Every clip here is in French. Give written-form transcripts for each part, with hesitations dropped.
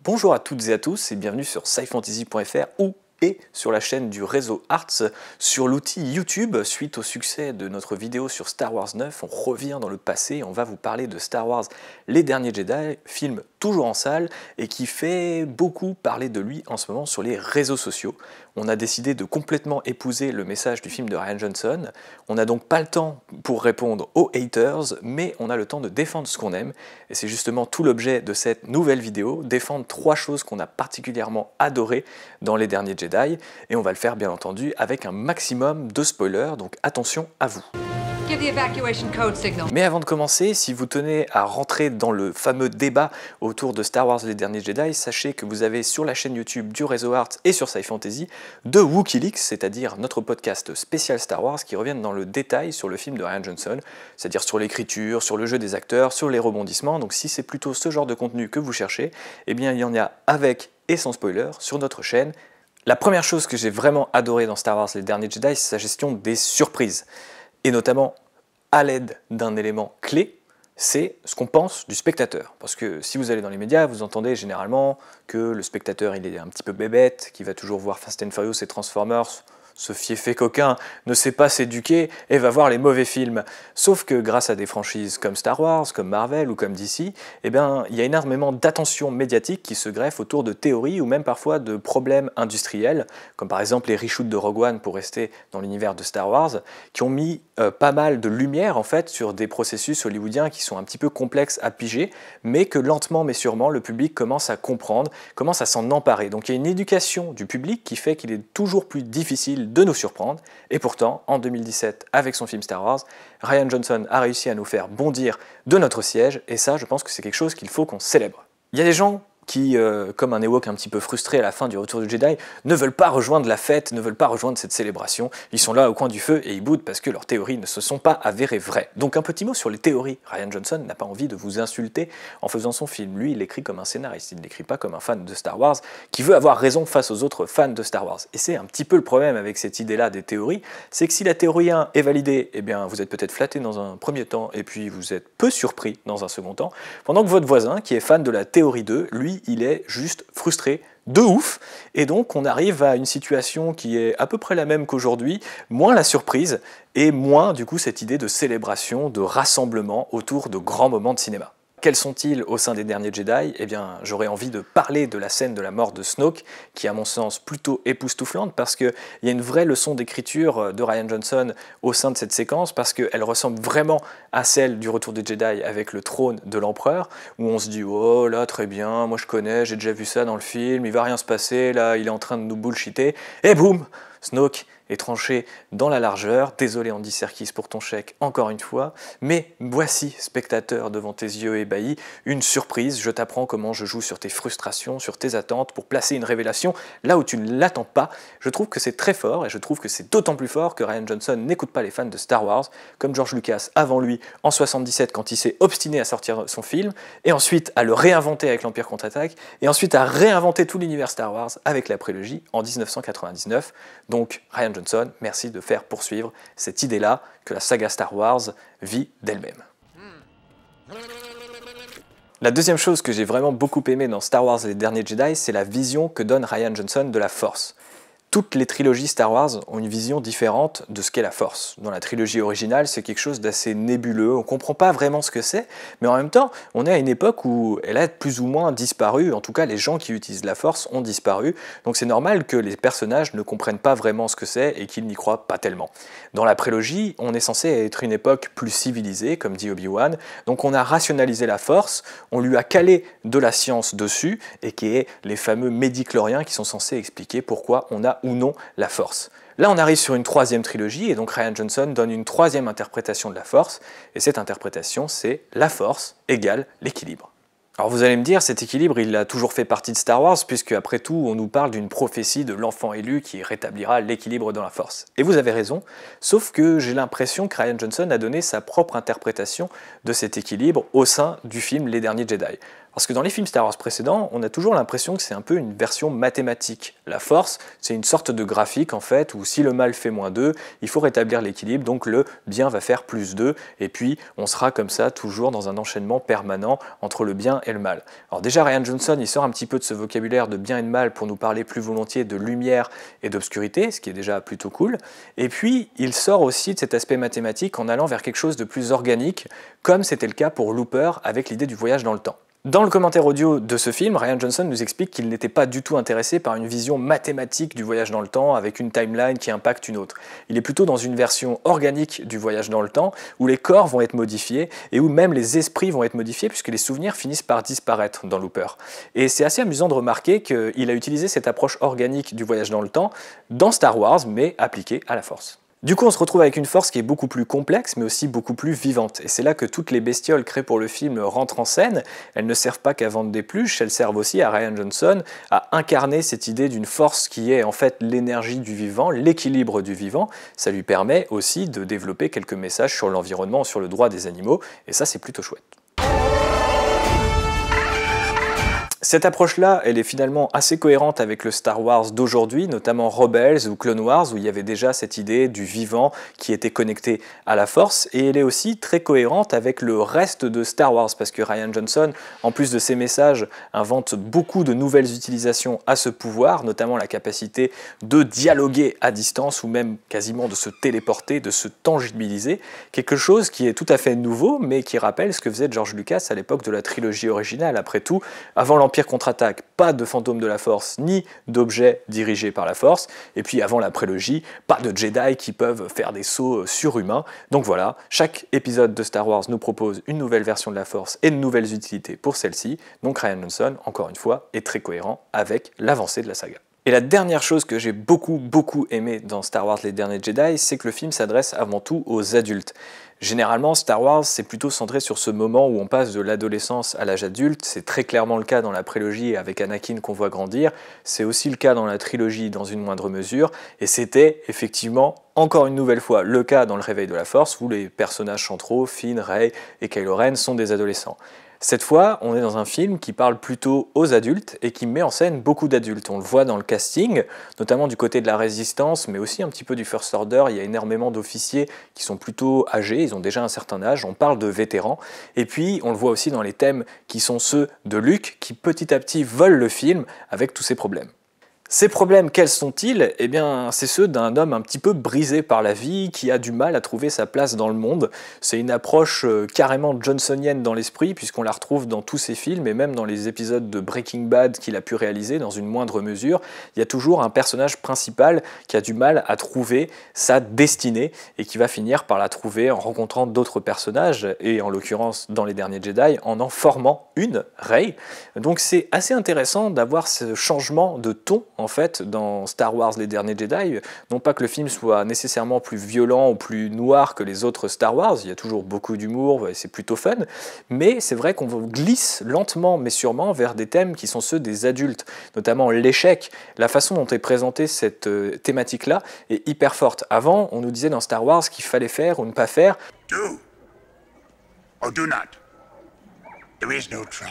Bonjour à toutes et à tous et bienvenue sur scifantasy.fr et sur la chaîne du réseau Arts, sur l'outil YouTube. Suite au succès de notre vidéo sur Star Wars 9, on revient dans le passé et on va vous parler de Star Wars Les Derniers Jedi, film toujours en salle et qui fait beaucoup parler de lui en ce moment sur les réseaux sociaux. On a décidé de complètement épouser le message du film de Rian Johnson. On n'a donc pas le temps pour répondre aux haters, mais on a le temps de défendre ce qu'on aime. Et c'est justement tout l'objet de cette nouvelle vidéo, défendre 3 choses qu'on a particulièrement adorées dans Les Derniers Jedi. Et on va le faire bien entendu avec un maximum de spoilers, donc attention à vous. Mais avant de commencer, si vous tenez à rentrer dans le fameux débat autour de Star Wars Les Derniers Jedi, sachez que vous avez sur la chaîne YouTube du réseau Arts et sur SciFantasy 2 WookieLeaks, c'est-à-dire notre podcast spécial Star Wars qui reviennent dans le détail sur le film de Rian Johnson, c'est-à-dire sur l'écriture, sur le jeu des acteurs, sur les rebondissements. Donc si c'est plutôt ce genre de contenu que vous cherchez, eh bien il y en a avec et sans spoiler sur notre chaîne. La première chose que j'ai vraiment adoré dans Star Wars Les Derniers Jedi, c'est sa gestion des surprises. Et notamment à l'aide d'un élément clé, c'est ce qu'on pense du spectateur. Parce que si vous allez dans les médias, vous entendez généralement que le spectateur il est un petit peu bébête, qu'il va toujours voir Fast and Furious et Transformers, ce fiefé coquin ne sait pas s'éduquer et va voir les mauvais films. Sauf que grâce à des franchises comme Star Wars, comme Marvel ou comme DC, eh bien, il y a énormément d'attention médiatique qui se greffe autour de théories ou même parfois de problèmes industriels, comme par exemple les reshoots de Rogue One pour rester dans l'univers de Star Wars, qui ont mis pas mal de lumière en fait sur des processus hollywoodiens qui sont un petit peu complexes à piger, mais que lentement mais sûrement le public commence à comprendre, commence à s'en emparer. Donc il y a une éducation du public qui fait qu'il est toujours plus difficile de nous surprendre, et pourtant, en 2017, avec son film Star Wars, Rian Johnson a réussi à nous faire bondir de notre siège, et ça, je pense que c'est quelque chose qu'il faut qu'on célèbre. Il y a des gens qui, comme un Ewok un petit peu frustré à la fin du Retour du Jedi, ne veulent pas rejoindre la fête, ne veulent pas rejoindre cette célébration. Ils sont là au coin du feu et ils boudent parce que leurs théories ne se sont pas avérées vraies. Donc un petit mot sur les théories. Rian Johnson n'a pas envie de vous insulter en faisant son film. Lui, il écrit comme un scénariste, il n'écrit pas comme un fan de Star Wars qui veut avoir raison face aux autres fans de Star Wars. Et c'est un petit peu le problème avec cette idée-là des théories, c'est que si la théorie 1 est validée, eh bien vous êtes peut-être flatté dans un premier temps et puis vous êtes peu surpris dans un second temps, pendant que votre voisin, qui est fan de la théorie 2, lui, il est juste frustré de ouf, et donc on arrive à une situation qui est à peu près la même qu'aujourd'hui, moins la surprise, et moins du coup cette idée de célébration, de rassemblement autour de grands moments de cinéma. Quels sont-ils au sein des Derniers Jedi? Eh bien, j'aurais envie de parler de la scène de la mort de Snoke, qui est à mon sens plutôt époustouflante, parce qu'il y a une vraie leçon d'écriture de Rian Johnson au sein de cette séquence, parce qu'elle ressemble vraiment à celle du Retour des Jedi avec le trône de l'empereur, où on se dit « Oh là, très bien, moi je connais, j'ai déjà vu ça dans le film, il va rien se passer, là il est en train de nous bullshiter », et boum, Snoke est tranché dans la largeur. Désolé Andy Serkis pour ton chèque, encore une fois, mais voici, spectateur devant tes yeux ébahis, une surprise. Je t'apprends comment je joue sur tes frustrations, sur tes attentes, pour placer une révélation là où tu ne l'attends pas. Je trouve que c'est très fort, et je trouve que c'est d'autant plus fort que Rian Johnson n'écoute pas les fans de Star Wars, comme George Lucas avant lui, en 77, quand il s'est obstiné à sortir son film, et ensuite à le réinventer avec l'Empire contre-attaque, et ensuite à réinventer tout l'univers Star Wars avec la prélogie en 1999. Donc Rian Johnson, merci de faire poursuivre cette idée-là que la saga Star Wars vit d'elle-même. La deuxième chose que j'ai vraiment beaucoup aimé dans Star Wars Les Derniers Jedi, c'est la vision que donne Rian Johnson de la Force. Toutes les trilogies Star Wars ont une vision différente de ce qu'est la Force. Dans la trilogie originale, c'est quelque chose d'assez nébuleux, on ne comprend pas vraiment ce que c'est, mais en même temps, on est à une époque où elle a plus ou moins disparu, en tout cas les gens qui utilisent la Force ont disparu, donc c'est normal que les personnages ne comprennent pas vraiment ce que c'est et qu'ils n'y croient pas tellement. Dans la prélogie, on est censé être une époque plus civilisée, comme dit Obi-Wan, donc on a rationalisé la Force, on lui a calé de la science dessus, et qui est les fameux médicloriens qui sont censés expliquer pourquoi on a ou non la Force. Là, on arrive sur une troisième trilogie, et donc Rian Johnson donne une troisième interprétation de la Force, et cette interprétation, c'est la Force égale l'équilibre. Alors vous allez me dire, cet équilibre, il a toujours fait partie de Star Wars, puisque après tout, on nous parle d'une prophétie de l'enfant élu qui rétablira l'équilibre dans la Force. Et vous avez raison, sauf que j'ai l'impression que Rian Johnson a donné sa propre interprétation de cet équilibre au sein du film Les Derniers Jedi. Parce que dans les films Star Wars précédents, on a toujours l'impression que c'est un peu une version mathématique. La force, c'est une sorte de graphique en fait, où si le mal fait -2, il faut rétablir l'équilibre, donc le bien va faire +2, et puis on sera comme ça toujours dans un enchaînement permanent entre le bien et le mal. Alors déjà Rian Johnson, il sort un petit peu de ce vocabulaire de bien et de mal pour nous parler plus volontiers de lumière et d'obscurité, ce qui est déjà plutôt cool, et puis il sort aussi de cet aspect mathématique en allant vers quelque chose de plus organique, comme c'était le cas pour Looper avec l'idée du voyage dans le temps. Dans le commentaire audio de ce film, Rian Johnson nous explique qu'il n'était pas du tout intéressé par une vision mathématique du voyage dans le temps avec une timeline qui impacte une autre. Il est plutôt dans une version organique du voyage dans le temps où les corps vont être modifiés et où même les esprits vont être modifiés puisque les souvenirs finissent par disparaître dans Looper. Et c'est assez amusant de remarquer qu'il a utilisé cette approche organique du voyage dans le temps dans Star Wars mais appliquée à la Force. Du coup, on se retrouve avec une force qui est beaucoup plus complexe, mais aussi beaucoup plus vivante. Et c'est là que toutes les bestioles créées pour le film rentrent en scène. Elles ne servent pas qu'à vendre des pluches, elles servent aussi à Rian Johnson à incarner cette idée d'une force qui est en fait l'énergie du vivant, l'équilibre du vivant. Ça lui permet aussi de développer quelques messages sur l'environnement, sur le droit des animaux, et ça c'est plutôt chouette. Cette approche-là, elle est finalement assez cohérente avec le Star Wars d'aujourd'hui, notamment Rebels ou Clone Wars, où il y avait déjà cette idée du vivant qui était connecté à la Force, et elle est aussi très cohérente avec le reste de Star Wars, parce que Rian Johnson, en plus de ses messages, invente beaucoup de nouvelles utilisations à ce pouvoir, notamment la capacité de dialoguer à distance, ou même quasiment de se téléporter, de se tangibiliser, quelque chose qui est tout à fait nouveau, mais qui rappelle ce que faisait George Lucas à l'époque de la trilogie originale. Après tout, avant l'Empire contre-attaque, pas de fantôme de la Force, ni d'objets dirigés par la Force, et puis avant la prélogie, pas de Jedi qui peuvent faire des sauts surhumains. Donc voilà, chaque épisode de Star Wars nous propose une nouvelle version de la Force et de nouvelles utilités pour celle-ci, donc Rian Johnson, encore une fois, est très cohérent avec l'avancée de la saga. Et la dernière chose que j'ai beaucoup aimé dans Star Wars Les Derniers Jedi, c'est que le film s'adresse avant tout aux adultes. Généralement, Star Wars, c'est plutôt centré sur ce moment où on passe de l'adolescence à l'âge adulte. C'est très clairement le cas dans la prélogie avec Anakin qu'on voit grandir. C'est aussi le cas dans la trilogie dans une moindre mesure. Et c'était effectivement, encore une nouvelle fois, le cas dans le Réveil de la Force où les personnages centraux, Finn, Rey et Kylo Ren, sont des adolescents. Cette fois, on est dans un film qui parle plutôt aux adultes et qui met en scène beaucoup d'adultes. On le voit dans le casting, notamment du côté de la Résistance, mais aussi un petit peu du First Order. Il y a énormément d'officiers qui sont plutôt âgés, ils ont déjà un certain âge, on parle de vétérans. Et puis, on le voit aussi dans les thèmes qui sont ceux de Luke, qui petit à petit volent le film avec tous ses problèmes. Ces problèmes, quels sont-ils? Eh bien, c'est ceux d'un homme un petit peu brisé par la vie, qui a du mal à trouver sa place dans le monde. C'est une approche carrément johnsonienne dans l'esprit, puisqu'on la retrouve dans tous ses films, et même dans les épisodes de Breaking Bad qu'il a pu réaliser, dans une moindre mesure. Il y a toujours un personnage principal qui a du mal à trouver sa destinée, et qui va finir par la trouver en rencontrant d'autres personnages, et en l'occurrence, dans Les Derniers Jedi, en formant une, Rey. Donc c'est assez intéressant d'avoir ce changement de ton en fait dans Star Wars Les Derniers Jedi, non pas que le film soit nécessairement plus violent ou plus noir que les autres Star Wars, il y a toujours beaucoup d'humour et c'est plutôt fun, mais c'est vrai qu'on glisse lentement mais sûrement vers des thèmes qui sont ceux des adultes, notamment l'échec. La façon dont est présentée cette thématique-là est hyper forte. Avant, on nous disait dans Star Wars qu'il fallait faire ou ne pas faire. Do or do not. There is no try.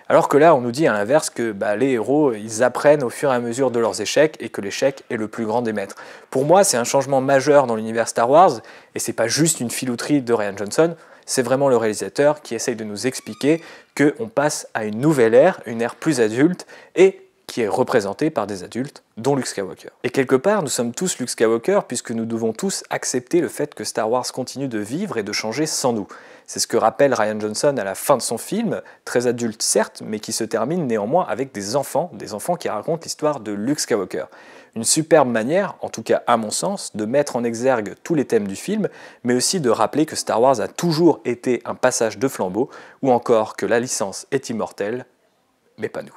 Alors que là, on nous dit à l'inverse que les héros, ils apprennent au fur et à mesure de leurs échecs et que l'échec est le plus grand des maîtres. Pour moi, c'est un changement majeur dans l'univers Star Wars, et c'est pas juste une filouterie de Rian Johnson, c'est vraiment le réalisateur qui essaye de nous expliquer qu'on passe à une nouvelle ère, une ère plus adulte, et qui est représentée par des adultes, dont Luke Skywalker. Et quelque part, nous sommes tous Luke Skywalker, puisque nous devons tous accepter le fait que Star Wars continue de vivre et de changer sans nous. C'est ce que rappelle Rian Johnson à la fin de son film, très adulte certes, mais qui se termine néanmoins avec des enfants qui racontent l'histoire de Luke Skywalker. Une superbe manière, en tout cas à mon sens, de mettre en exergue tous les thèmes du film, mais aussi de rappeler que Star Wars a toujours été un passage de flambeau, ou encore que la licence est immortelle, mais pas nous.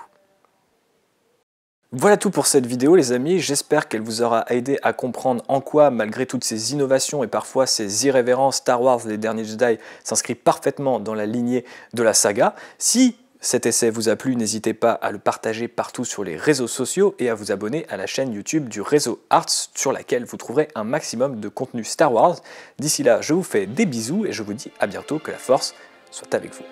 Voilà tout pour cette vidéo les amis, j'espère qu'elle vous aura aidé à comprendre en quoi, malgré toutes ces innovations et parfois ces irrévérences, Star Wars Les Derniers Jedi s'inscrit parfaitement dans la lignée de la saga. Si cet essai vous a plu, n'hésitez pas à le partager partout sur les réseaux sociaux et à vous abonner à la chaîne YouTube du réseau Arts sur laquelle vous trouverez un maximum de contenu Star Wars. D'ici là, je vous fais des bisous et je vous dis à bientôt, que la force soit avec vous.